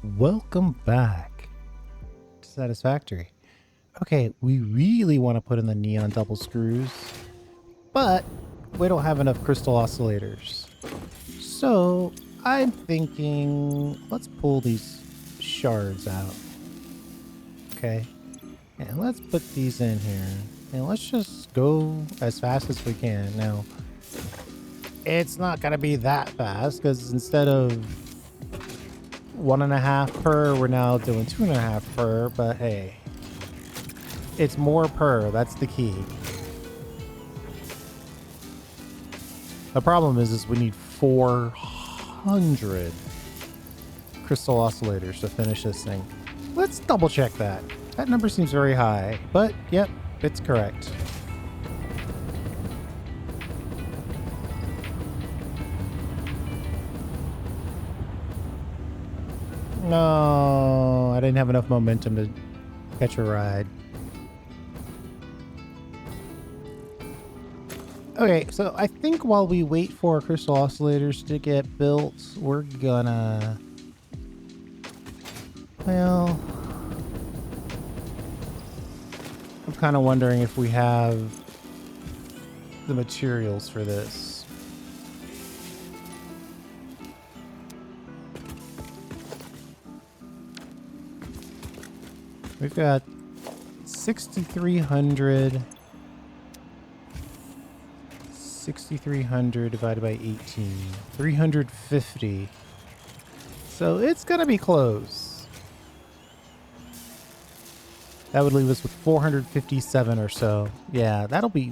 Welcome back to Satisfactory. Okay, we really want to put in the neon double screws, but we don't have enough crystal oscillators. So I'm thinking, let's pull these shards out. Okay, and let's put these in here. And let's just go as fast as we can. Now, it's not going to be that fast because instead of 1.5 per, we're now doing 2.5 per, but hey, it's more per. That's the key. The problem is we need 400 crystal oscillators to finish this thing. Let's double check that. That number seems very high, but yep, it's correct. No, I didn't have enough momentum to catch a ride. Okay, so I think while we wait for crystal oscillators to get built, we're gonna... Well, I'm kind of wondering if we have the materials for this. We've got 6,300 divided by 18, 350. So it's gonna be close. That would leave us with 457 or so. Yeah, that'll be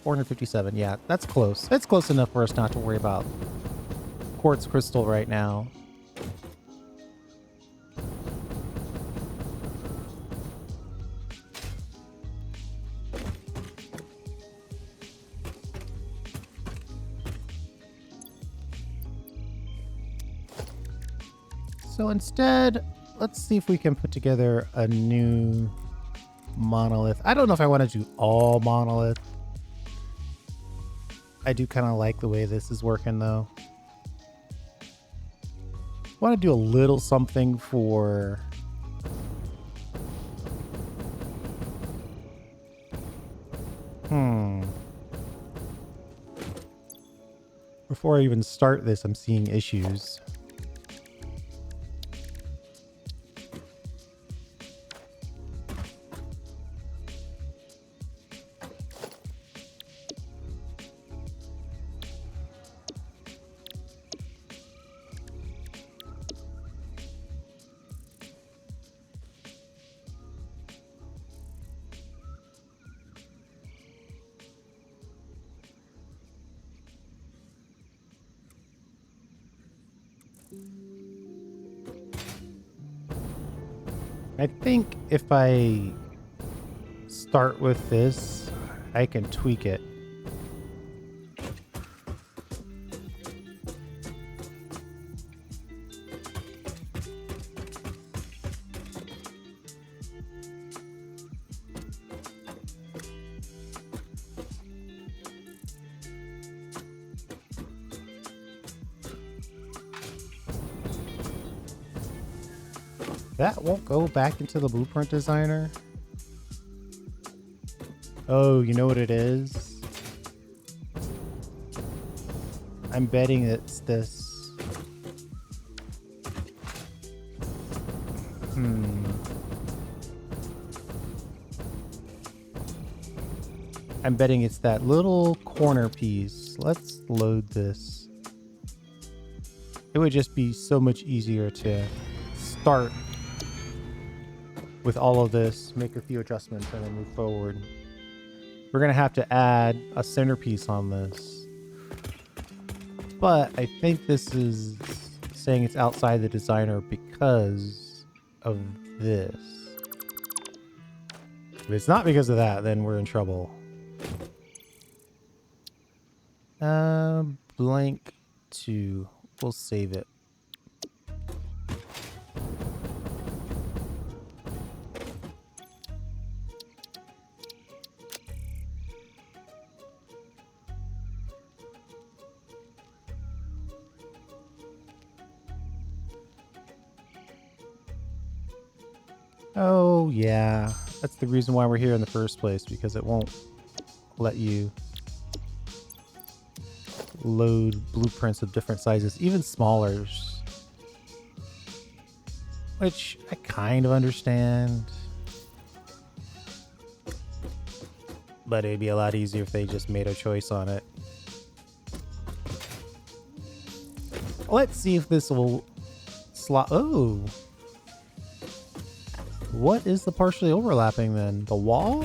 457. Yeah, that's close. It's close enough for us not to worry about quartz crystal right now. So instead, let's see if we can put together a new monolith. I don't know if I want to do all monolith. I do kind of like the way this is working though. I want to do a little something for... Before I even start this, I'm seeing issues. I think if I start with this, I can tweak it. That won't go back into the blueprint designer. Oh, you know what it is? I'm betting it's this. I'm betting it's that little corner piece. Let's load this. It would just be so much easier to start with all of this, make a few adjustments, and then move forward. We're going to have to add a centerpiece on this. But I think this is saying it's outside the designer because of this. If it's not because of that, then we're in trouble. Blank 2. We'll save it. Oh, yeah. That's the reason why we're here in the first place, because it won't let you load blueprints of different sizes, even smaller. Which I kind of understand. But it'd be a lot easier if they just made a choice on it. Let's see if this will slot. Oh. What is the partially overlapping then? The wall?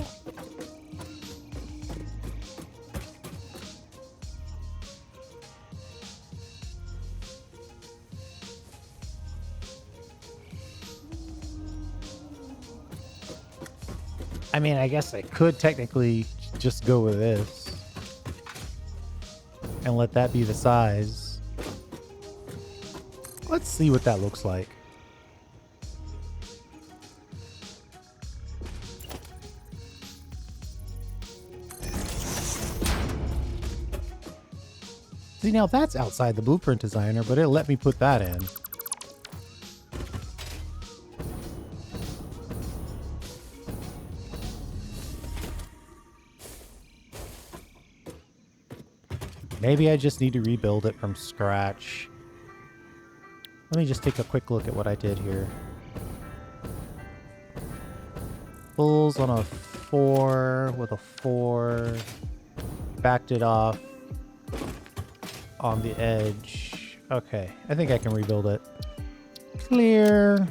I mean, I guess I could technically just go with this and let that be the size. Let's see what that looks like. See, now that's outside the blueprint designer, but it let me put that in. Maybe I just need to rebuild it from scratch. Let me just take a quick look at what I did here. Fulls on a 4 with a 4. Backed it off on the edge. Okay, I think I can rebuild it. Clear.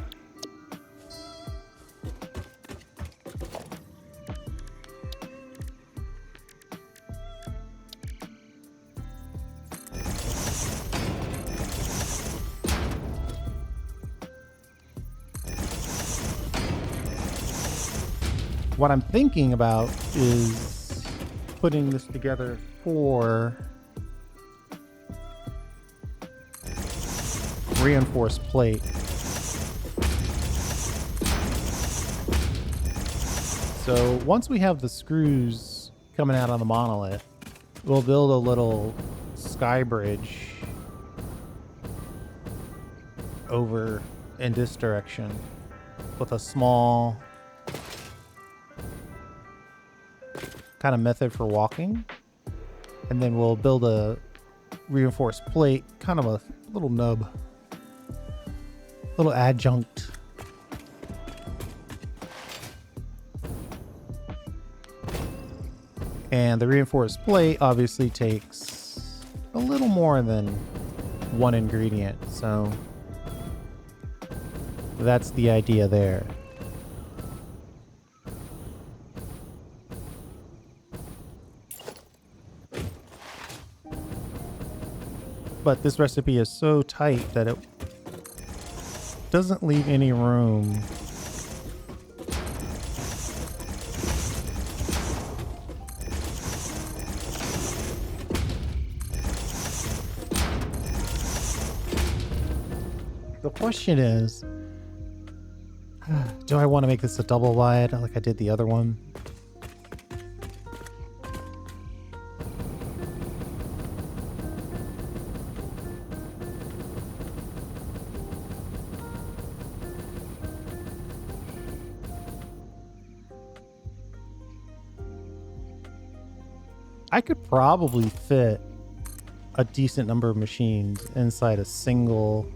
What I'm thinking about is putting this together for reinforced plate. So once we have the screws coming out on the monolith, we'll build a little sky bridge over in this direction with a small kind of method for walking, and then we'll build a reinforced plate, kind of a little nub, little adjunct. And the reinforced plate obviously takes a little more than one ingredient, so that's the idea there. But this recipe is so tight that it doesn't leave any room The question is, do I want to make this a double wide like I did the other one? I could probably fit a decent number of machines inside a single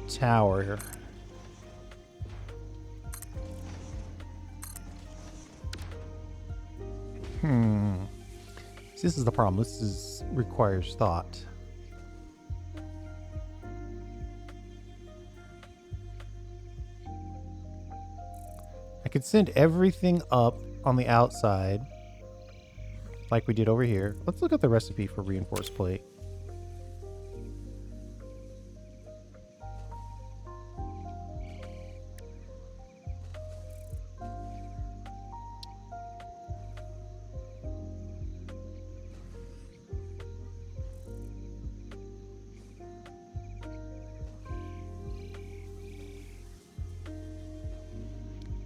tower. See, this is the problem. This requires thought. I could send everything up on the outside like we did over here. Let's look at the recipe for reinforced plate.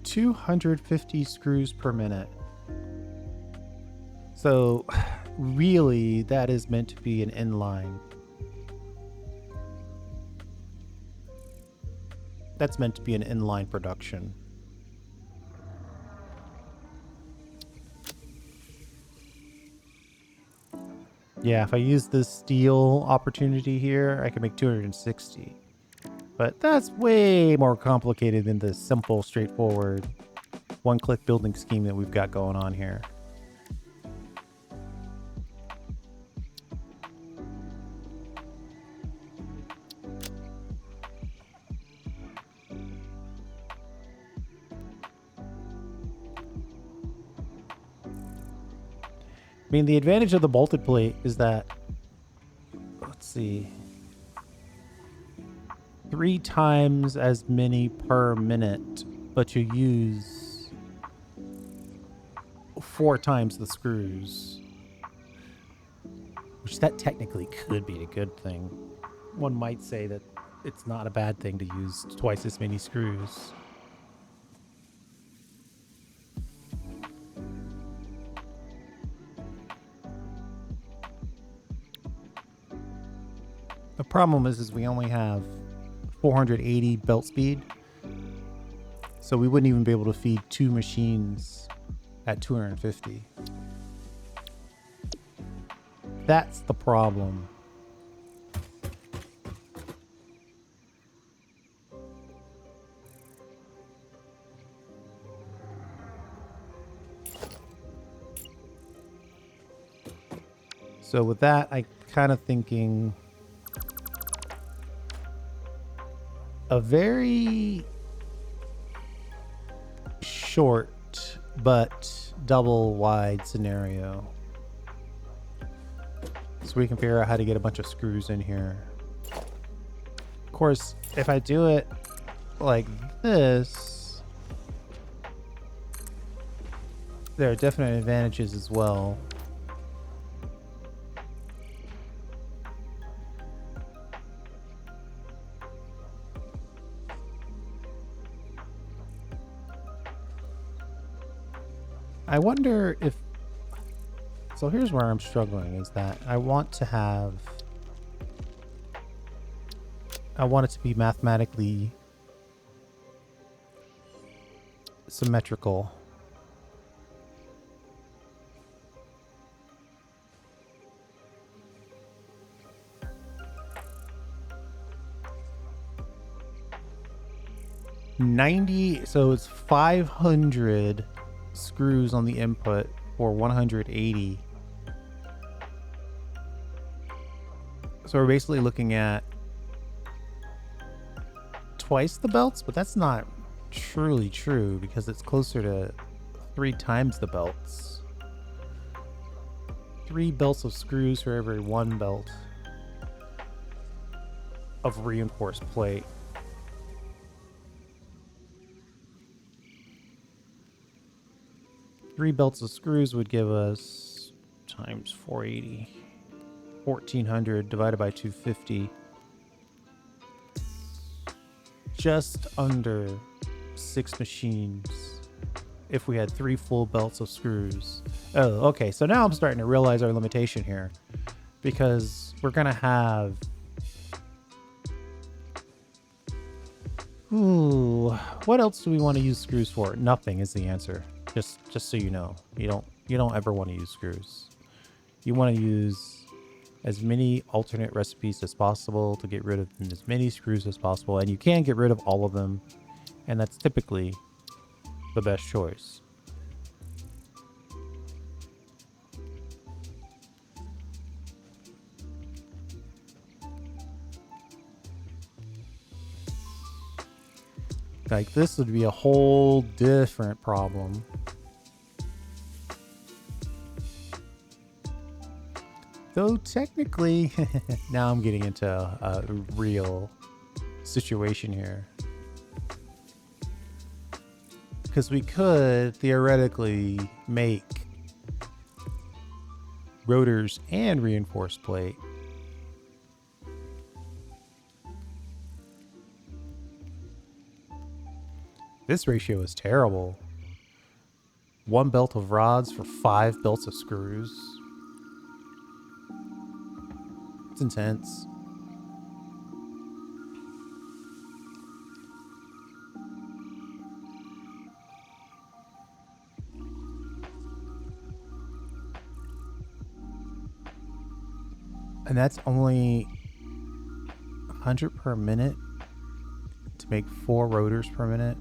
$250 screws per minute. So really that is meant to be an inline. That's meant to be an inline production. Yeah, if I use this steel opportunity here, I can make 260. But that's way more complicated than the simple, straightforward one-click building scheme that we've got going on here. I mean, the advantage of the bolted plate is that, let's see, 3 times as many per minute, but you use 4 times the screws. Which that technically could be a good thing. One might say that it's not a bad thing to use twice as many screws. The problem is we only have 480 belt speed. So we wouldn't even be able to feed 2 machines at 250. That's the problem. So with that, I kind of thinking a very short but double wide scenario. So we can figure out how to get a bunch of screws in here. Of course, if I do it like this, there are definite advantages as well. I wonder if... So here's where I'm struggling, is that I want to have... I want it to be mathematically symmetrical. So it's 500 screws on the input for 180. So we're basically looking at twice the belts, but that's not truly true because it's closer to 3 times the belts. 3 belts of screws for every 1 belt of reinforced plate. Three belts of screws would give us times 480. 1400 divided by 250. Just under 6 machines if we had 3 full belts of screws. Oh, okay. So now I'm starting to realize our limitation here, because we're going to have... Ooh, what else do we want to use screws for? Nothing is the answer. Just so you know, you don't ever want to use screws. You want to use as many alternate recipes as possible to get rid of as many screws as possible, and you can get rid of all of them, and that's typically the best choice. Like, this would be a whole different problem. Though technically, now I'm getting into a real situation here. Because we could theoretically make rotors and reinforced plate. This ratio is terrible. 1 belt of rods for 5 belts of screws. It's intense. And that's only 100 per minute to make 4 rotors per minute.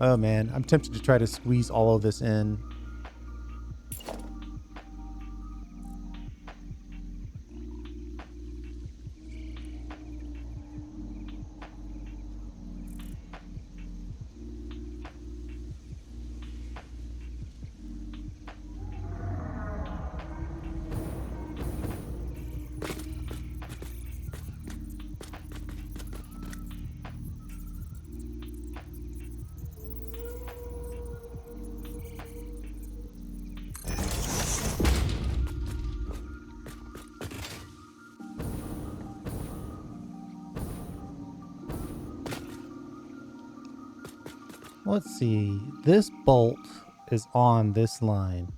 Oh man, I'm tempted to try to squeeze all of this in. Let's see. This bolt is on this line.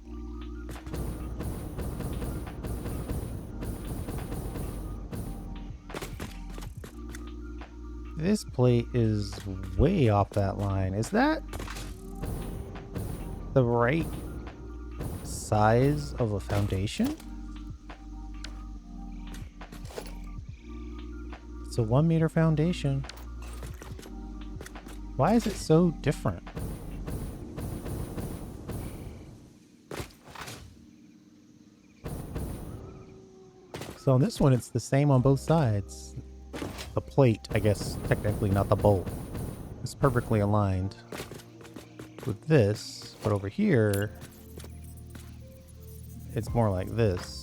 This plate is way off that line. Is that the right size of a foundation? It's a 1 meter foundation. Why is it so different? So on this one, it's the same on both sides. The plate, I guess, technically not the bolt. It's perfectly aligned with this, but over here, it's more like this.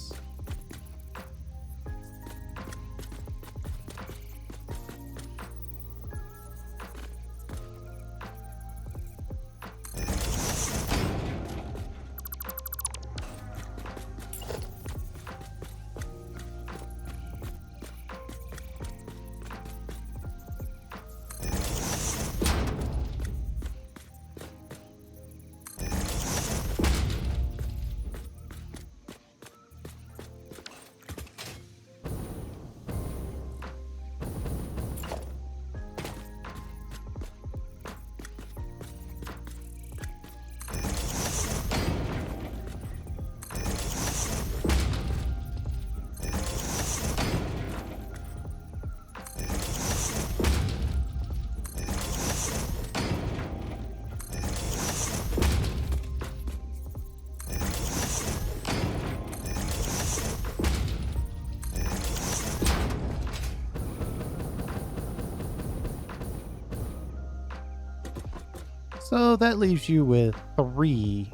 So that leaves you with 3,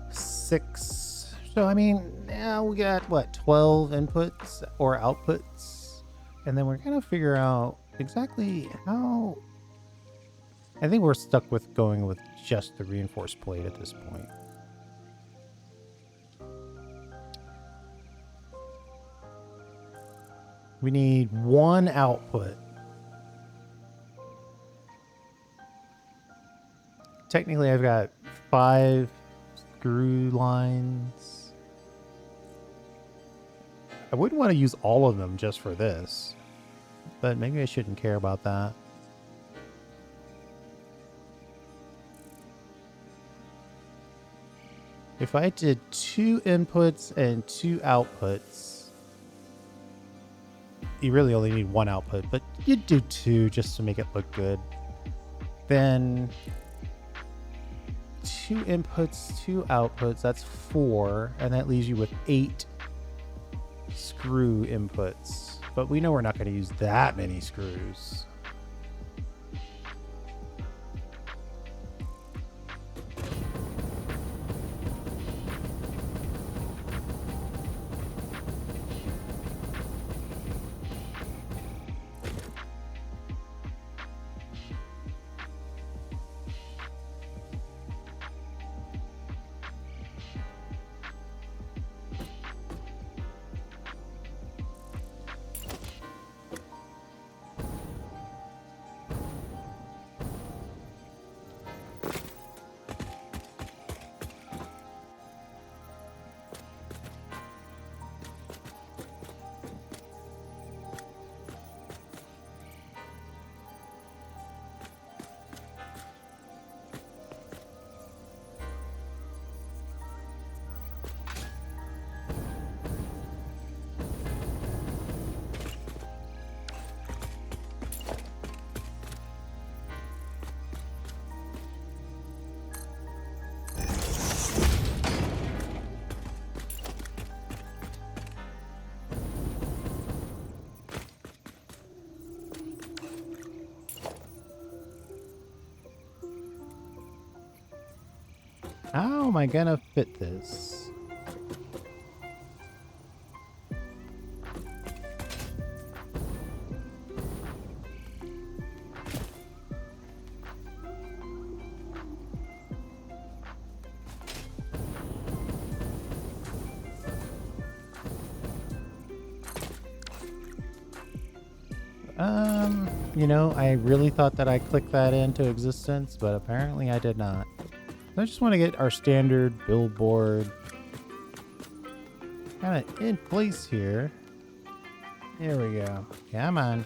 6. So I mean, now we got what, 12 inputs or outputs, and then we're gonna figure out exactly how. I think we're stuck with going with just the reinforced plate at this point. We need 1 output. Technically, I've got 5 screw lines. I wouldn't want to use all of them just for this, but maybe I shouldn't care about that. If I did 2 inputs and 2 outputs, you really only need 1 output, but you'd do 2 just to make it look good. Then 2 inputs, 2 outputs, that's 4, and that leaves you with 8 screw inputs. But we know we're not going to use that many screws. How am I gonna fit this? You know, I really thought that I clicked that into existence, but apparently I did not. I just want to get our standard billboard kind of in place here. There we go. Come on.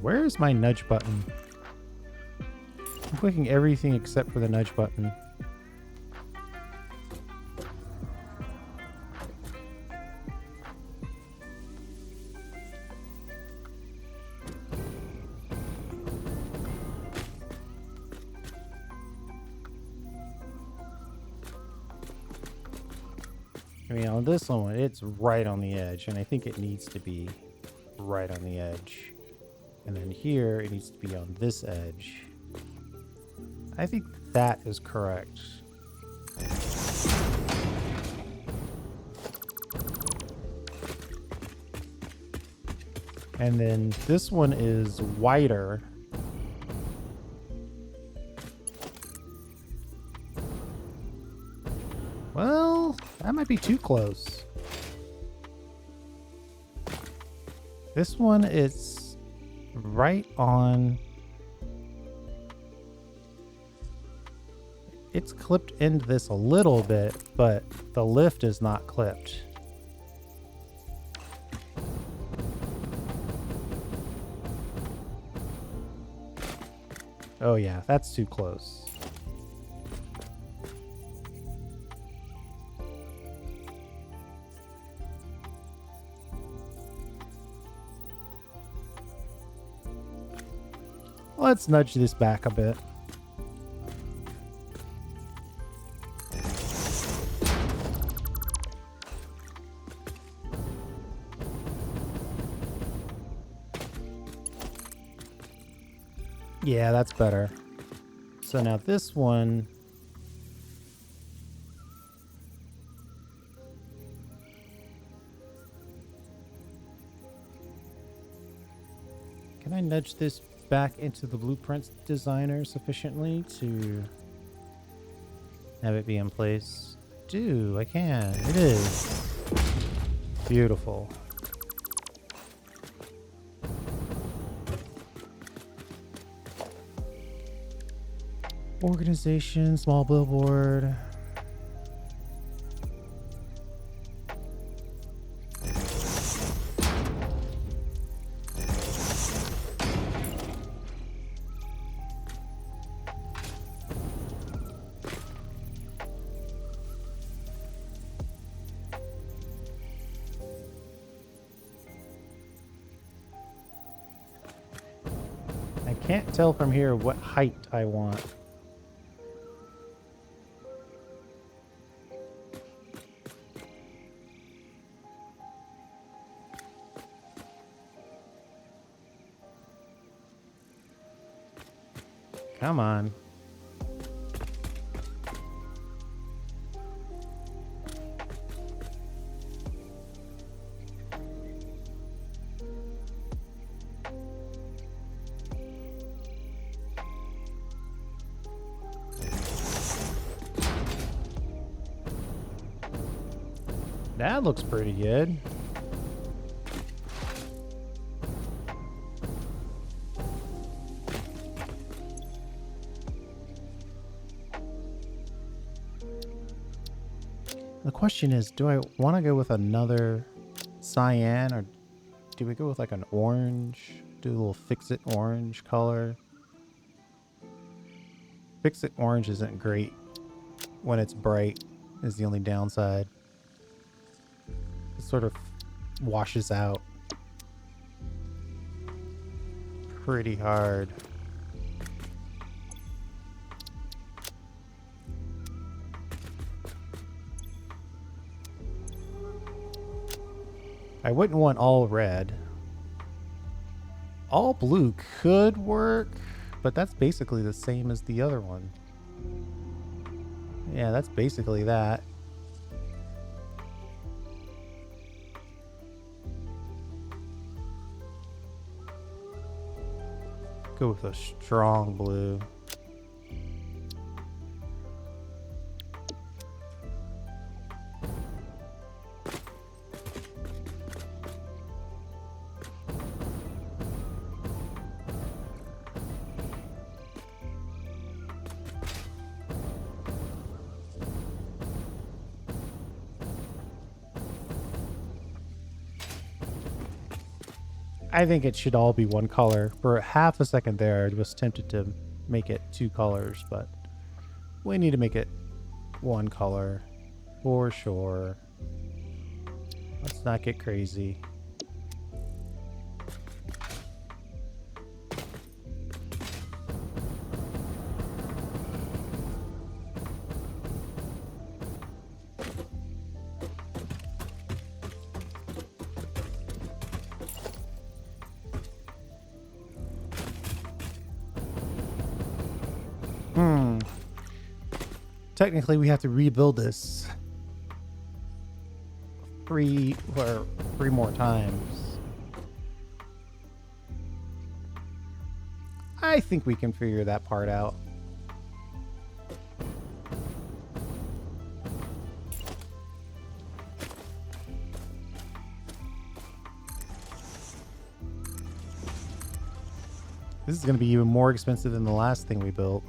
Where is my nudge button? I'm clicking everything except for the nudge button. I mean, on this one, it's right on the edge, and I think it needs to be right on the edge. And then here, it needs to be on this edge. I think that is correct. And then this one is wider. Well, that might be too close. This one is right on. It's clipped into this a little bit, but the lift is not clipped. Oh yeah, that's too close. Let's nudge this back a bit. Yeah, that's better. So now this one. Can I nudge this back into the blueprint designer sufficiently to have it be in place? I can. It is. Beautiful. Organization, small billboard. I can't tell from here what height I want. Come on. That looks pretty good. The question is, do I want to go with another cyan, or do we go with like an orange? Do a little fix-it orange color. Fix-it orange isn't great when it's bright, is the only downside. It sort of washes out pretty hard. I wouldn't want all red. All blue could work, but that's basically the same as the other one. Yeah, that's basically that. Go with a strong blue. I think it should all be one color. For half a second there, I was tempted to make it two colors, but we need to make it one color for sure. Let's not get crazy. Technically, we have to rebuild this three more times. I think we can figure that part out. This is going to be even more expensive than the last thing we built.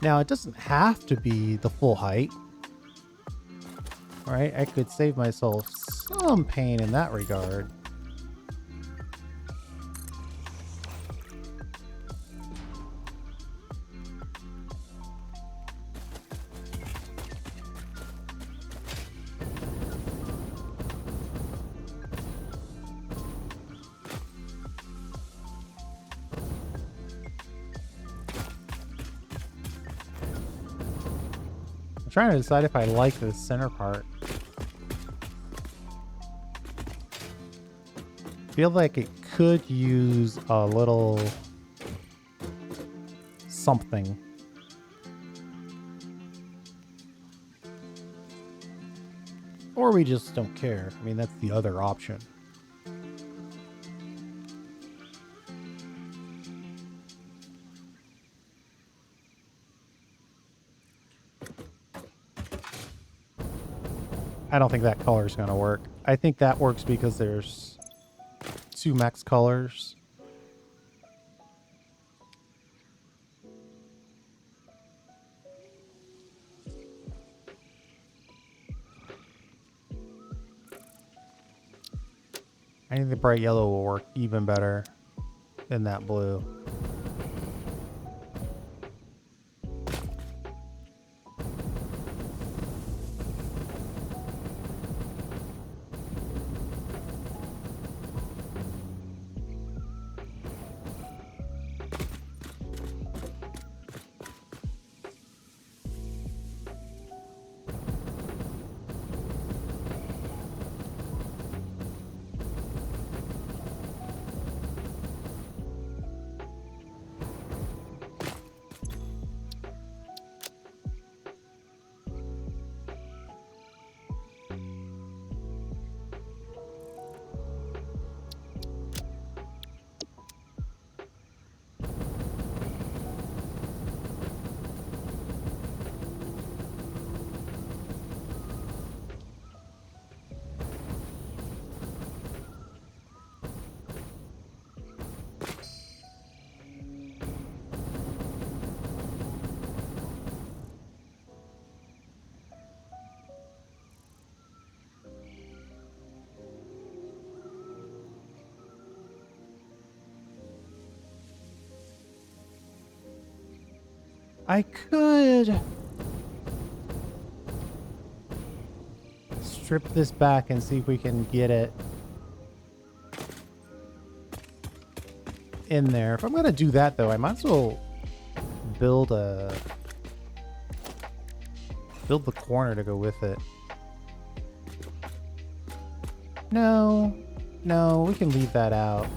Now, it doesn't have to be the full height, right? I could save myself some pain in that regard. Trying to decide if I like this center part. Feel like it could use a little something. Or we just don't care. I mean, that's the other option. I don't think that color is going to work. I think that works because there's two max colors. I think the bright yellow will work even better than that blue. I could strip this back and see if we can get it in there. If I'm gonna do that though, I might as well build the corner to go with it. No, we can leave that out.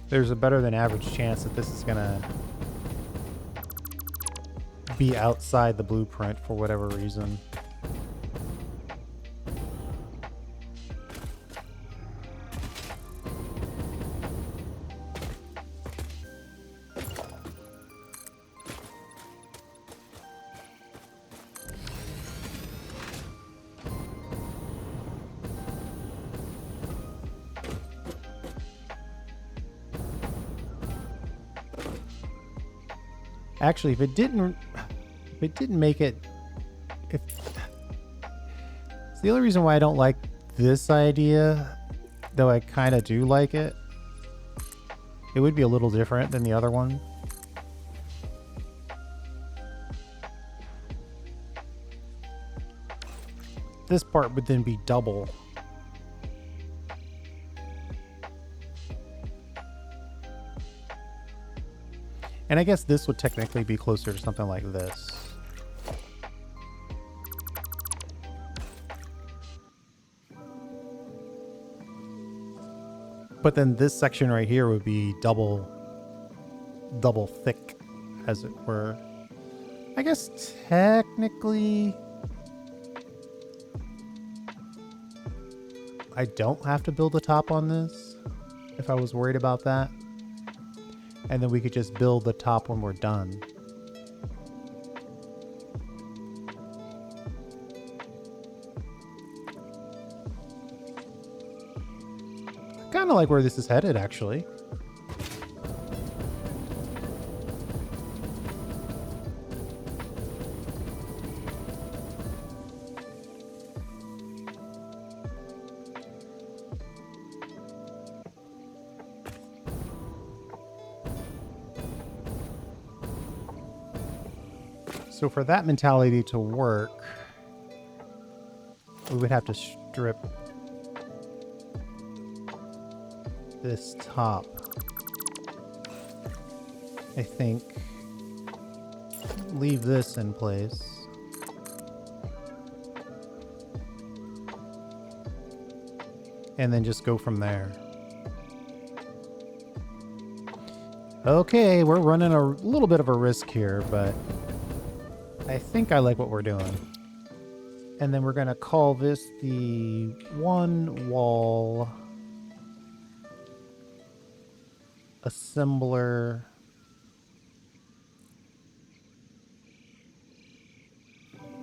There's a better than average chance that this is gonna be outside the blueprint for whatever reason. Actually, if it didn't make it, it's the only reason why I don't like this idea, though I kind of do like it. It would be a little different than the other one. This part would then be double. And I guess this would technically be closer to something like this. But then this section right here would be double thick, as it were. I guess technically I don't have to build a top on this if I was worried about that. And then we could just build the top when we're done. Kind of like where this is headed, actually. So for that mentality to work, we would have to strip this top, I think. Leave this in place. And then just go from there. Okay, we're running a little bit of a risk here, but I think I like what we're doing. And then we're going to call this the one wall assembler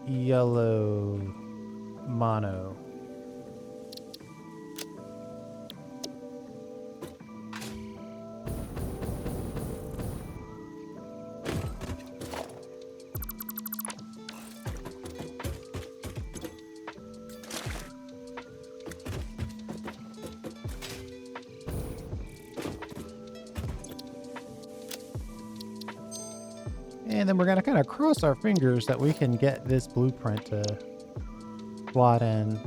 yellow mono. And then we're going to kind of cross our fingers that we can get this blueprint to slot in.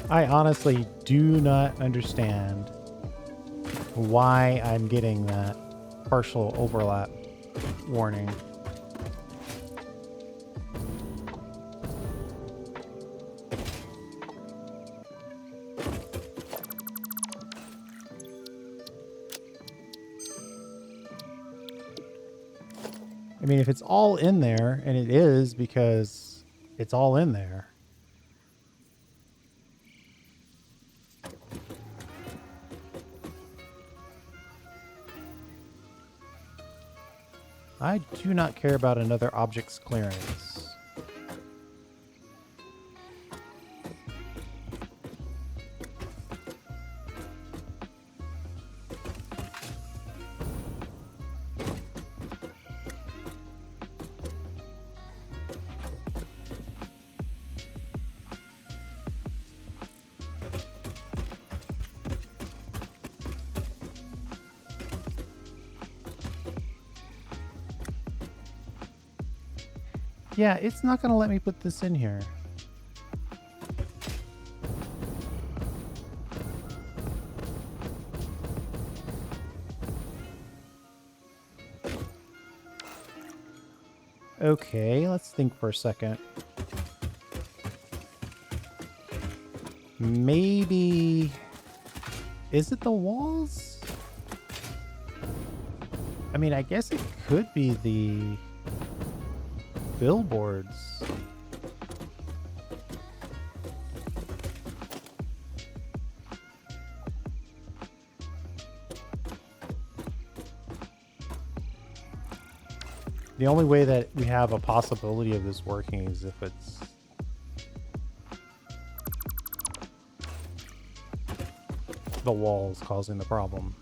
I honestly do not understand why I'm getting that partial overlap warning. I mean, if it's all in there, and it is because it's all in there. I do not care about another object's clearance. Yeah, it's not going to let me put this in here. Okay, let's think for a second. Maybe... Is it the walls? I mean, I guess it could be the billboards. The only way that we have a possibility of this working is if it's the walls causing the problem.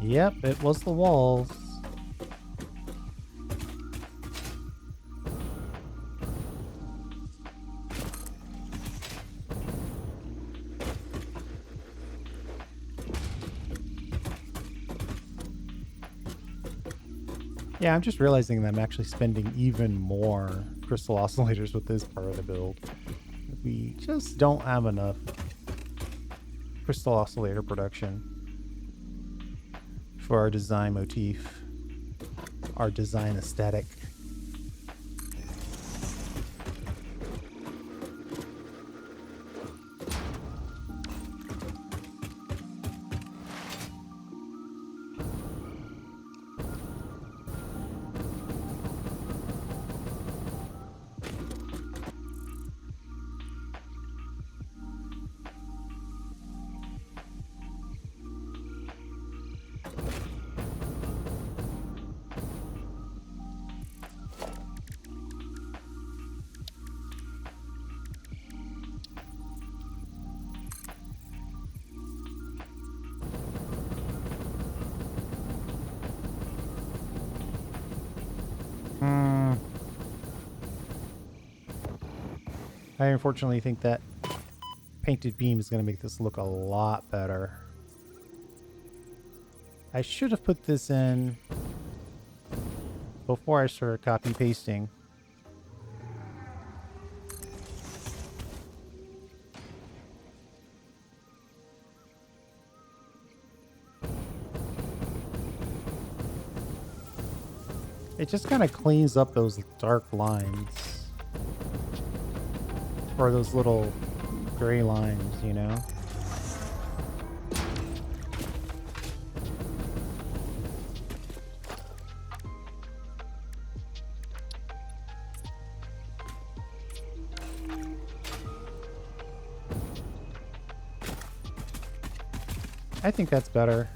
Yep, it was the walls. Yeah, I'm just realizing that I'm actually spending even more crystal oscillators with this part of the build. We just don't have enough crystal oscillator production for our design motif, our design aesthetic. I unfortunately think that painted beam is going to make this look a lot better. I should have put this in before I started copy pasting. It just kind of cleans up those dark lines. Or those little gray lines, you know? I think that's better.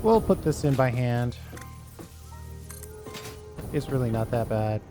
We'll put this in by hand. It's really not that bad.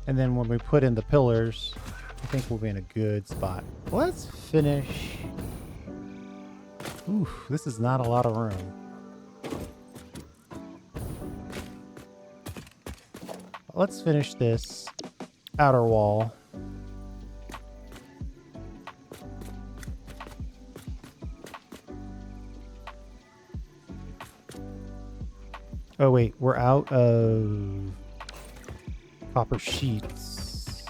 And then when we put in the pillars, I think we'll be in a good spot. Let's finish. Oof, this is not a lot of room. Let's finish this outer wall. Oh wait, we're out of copper sheets.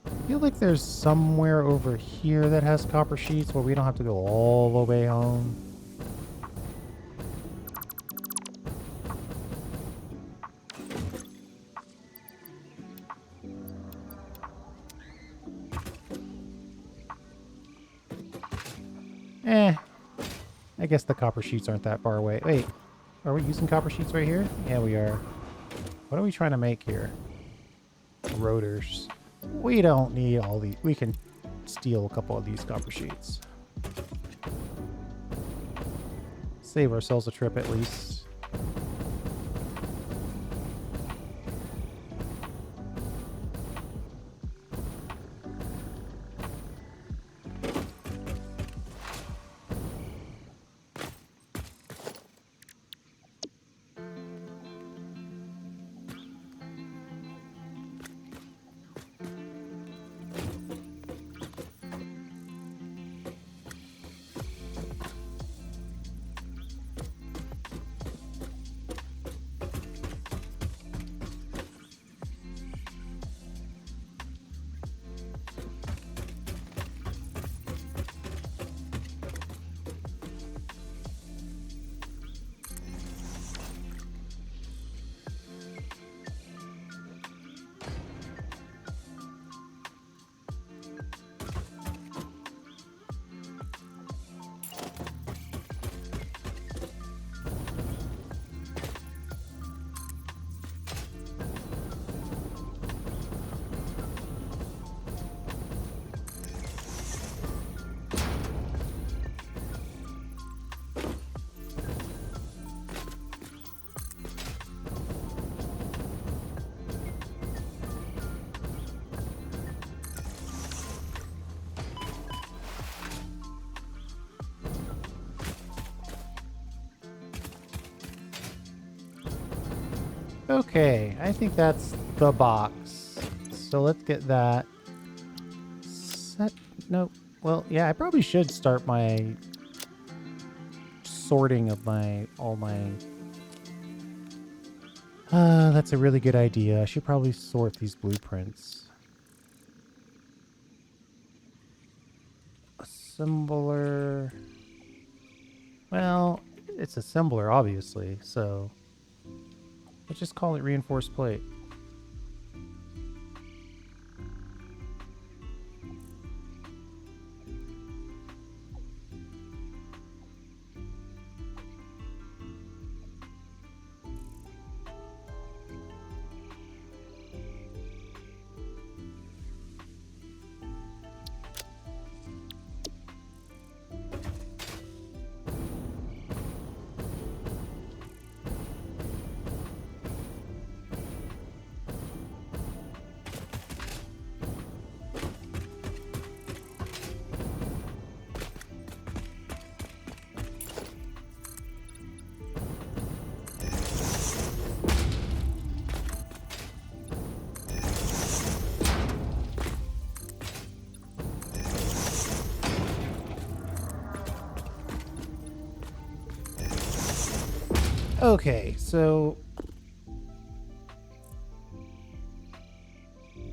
I feel like there's somewhere over here that has copper sheets where we don't have to go all the way home. I guess the copper sheets aren't that far away. Wait, are we using copper sheets right here? Yeah, we are. What are we trying to make here? Rotors. We don't need all these. We can steal a couple of these copper sheets. Save ourselves a trip at least. Okay, I think that's the box. So let's get that set. No, well, yeah, I probably should start my sorting of all my. That's a really good idea. I should probably sort these blueprints. Assembler. Well, it's assembler, obviously, so. Let's just call it reinforced plate. Okay, so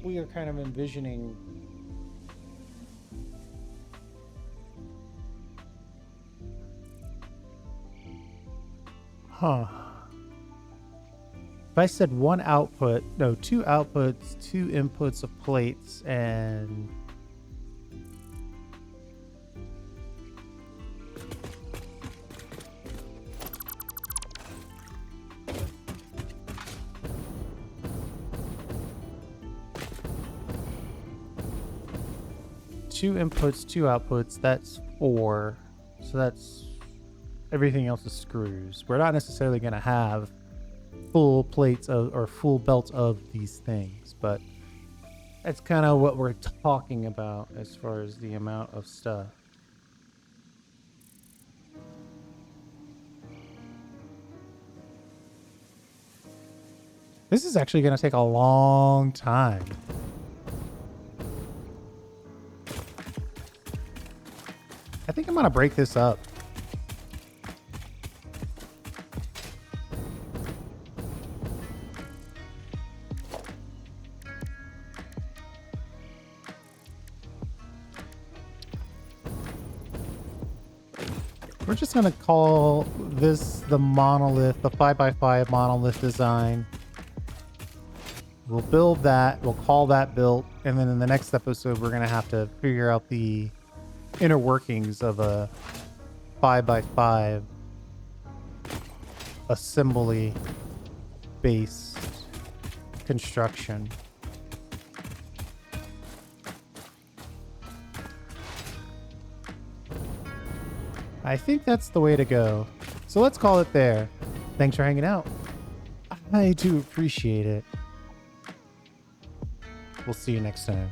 we are kind of envisioning if I said two outputs, two inputs of plates, and two inputs, two outputs, that's 4. So that's everything else is screws. We're not necessarily going to have full plates of, or full belt of these things, but that's kind of what we're talking about as far as the amount of stuff. This is actually going to take a long time. I think I'm going to break this up. We're just going to call this the monolith, the 5x5 monolith design. We'll build that. We'll call that built. And then in the next episode, we're going to have to figure out the inner workings of a 5x5 assembly based construction. I think that's the way to go. So let's call it there. Thanks for hanging out. I do appreciate it. We'll see you next time.